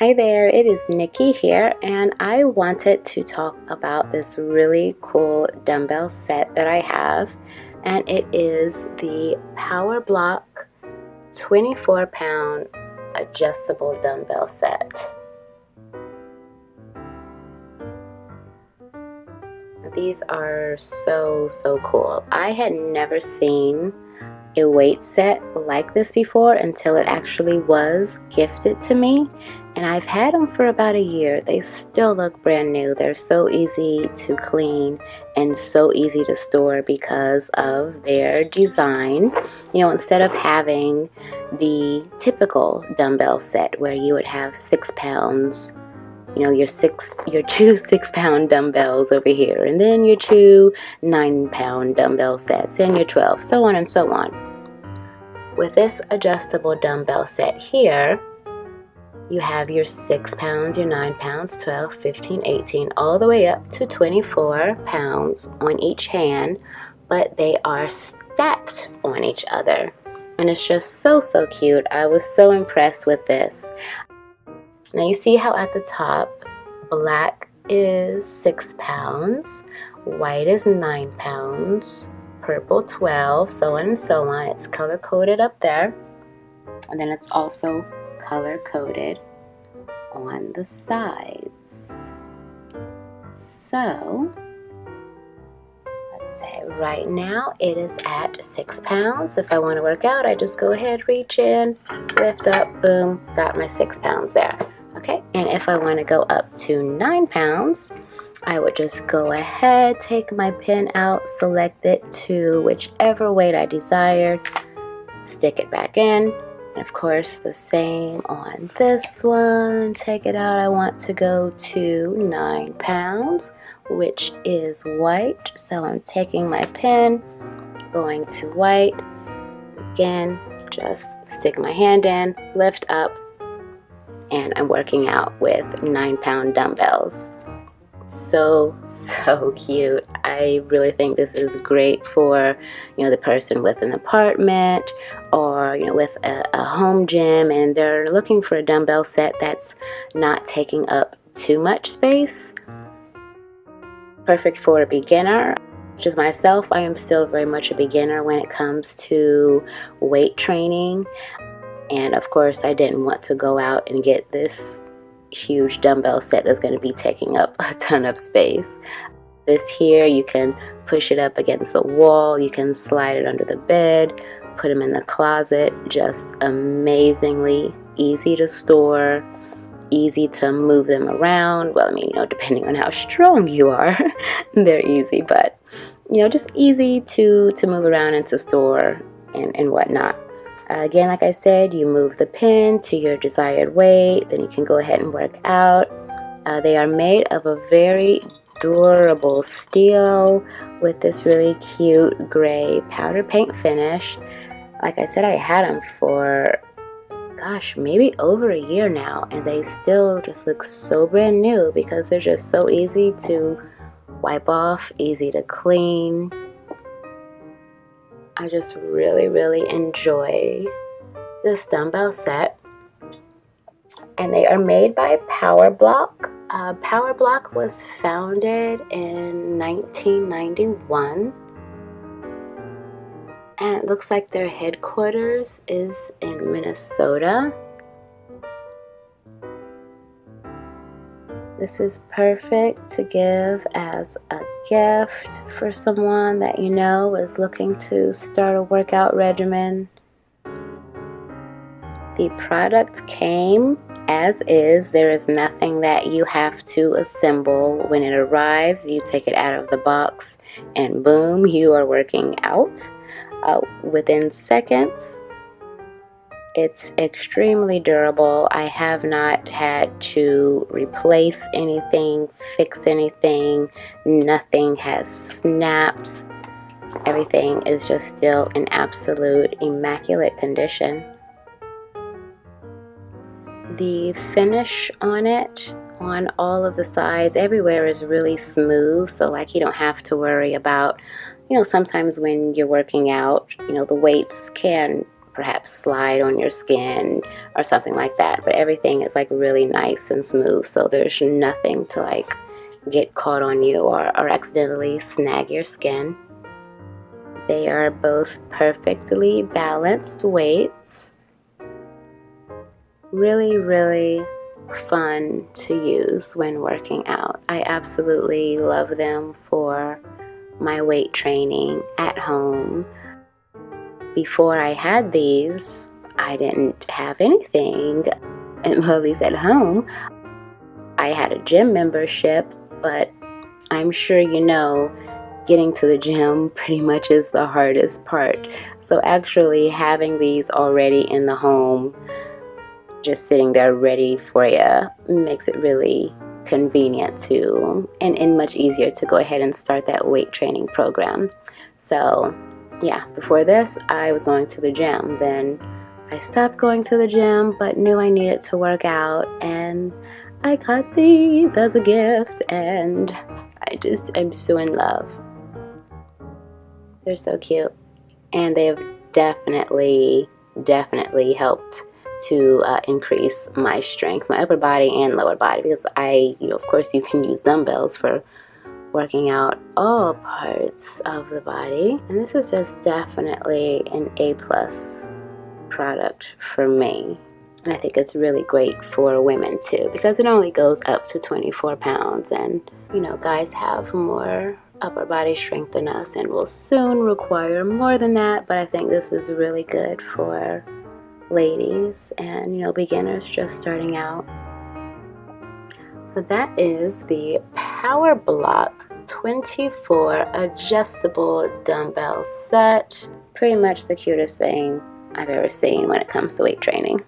Hi there, it is Nikki here, and I wanted to talk about this really cool dumbbell set that I have, and it is the PowerBlock 24-pound adjustable dumbbell set. These are so cool. I had never seen a weight set like this before until it actually was gifted to me, and I've had them for about a year. They still look brand new. They're so easy to clean and so easy to store because of their design. Instead of having the typical dumbbell set where you would have 6 pounds, your two 6-pound dumbbells over here, and then your two 9-pound dumbbell sets, and your 12, so on and so on. With this adjustable dumbbell set here, you have your 6 pounds, your 9 pounds, 12, 15, 18, all the way up to 24 pounds on each hand, but they are stacked on each other. And it's just so cute. I was so impressed with this. Now you see how at the top, black is 6 pounds, white is 9 pounds, purple 12, so on and so on. It's color coded up there, and then it's also color coded on the sides. So let's say right now it is at 6 pounds. If I want to work out, I just go ahead, reach in, lift up, boom, got my 6 pounds there. Okay, and if I want to go up to 9 pounds, I would just go ahead, take my pin out, select it to whichever weight I desired, stick it back in, and of course the same on this one. Take it out. I want to go to 9 pounds, which is white, so I'm taking my pin, going to white, again, just stick my hand in, lift up, and I'm working out with 9-pound dumbbells. So cute. I really think this is great for the person with an apartment or with a home gym, and they're looking for a dumbbell set that's not taking up too much space. Perfect for a beginner, which is myself. I am still very much a beginner when it comes to weight training, and of course I didn't want to go out and get this huge dumbbell set that's going to be taking up a ton of space. This here, you can push it up against the wall, you can slide it under the bed, put them in the closet. Just amazingly easy to store, easy to move them around. Well, I mean, depending on how strong you are, they're easy, but just easy to move around and to store and whatnot. Again, like I said, you move the pin to your desired weight, then you can go ahead and work out. They are made of a very durable steel with this really cute gray powder paint finish. Like I said, I had them for, gosh, maybe over a year now, and they still just look so brand new because they're just so easy to wipe off, easy to clean. I just really enjoy this dumbbell set, and they are made by PowerBlock. PowerBlock was founded in 1991, and it looks like their headquarters is in Minnesota. This is perfect to give as a gift for someone that is looking to start a workout regimen. The product came as is. There is nothing that you have to assemble. When it arrives, you take it out of the box and boom, you are working out within seconds. It's extremely durable. I have not had to replace anything, fix anything. Nothing has snapped. Everything is just still in absolute immaculate condition. The finish on it, on all of the sides, everywhere is really smooth, so you don't have to worry about, sometimes when you're working out, the weights can perhaps slide on your skin or something like that. But everything is like really nice and smooth, so there's nothing to like get caught on you or accidentally snag your skin. They are both perfectly balanced weights. Really, really fun to use when working out. I absolutely love them for my weight training at home. Before I had these, I didn't have anything, and well, at least at home. I had a gym membership, but I'm sure you know, getting to the gym pretty much is the hardest part. So actually having these already in the home, just sitting there ready for you, makes it really convenient to and much easier to go ahead and start that weight training program. So yeah, before this I was going to the gym, then I stopped going to the gym but knew I needed to work out, and I got these as a gift and I'm so in love. They're so cute, and they've definitely helped to increase my strength, my upper body and lower body, because of course you can use dumbbells for working out all parts of the body, and this is just definitely an A+ product for me. And I think it's really great for women too, because it only goes up to 24 pounds, and guys have more upper body strength than us and will soon require more than that, but I think this is really good for ladies and beginners just starting out. So that is the PowerBlock 24 adjustable dumbbell set. Pretty much the cutest thing I've ever seen when it comes to weight training.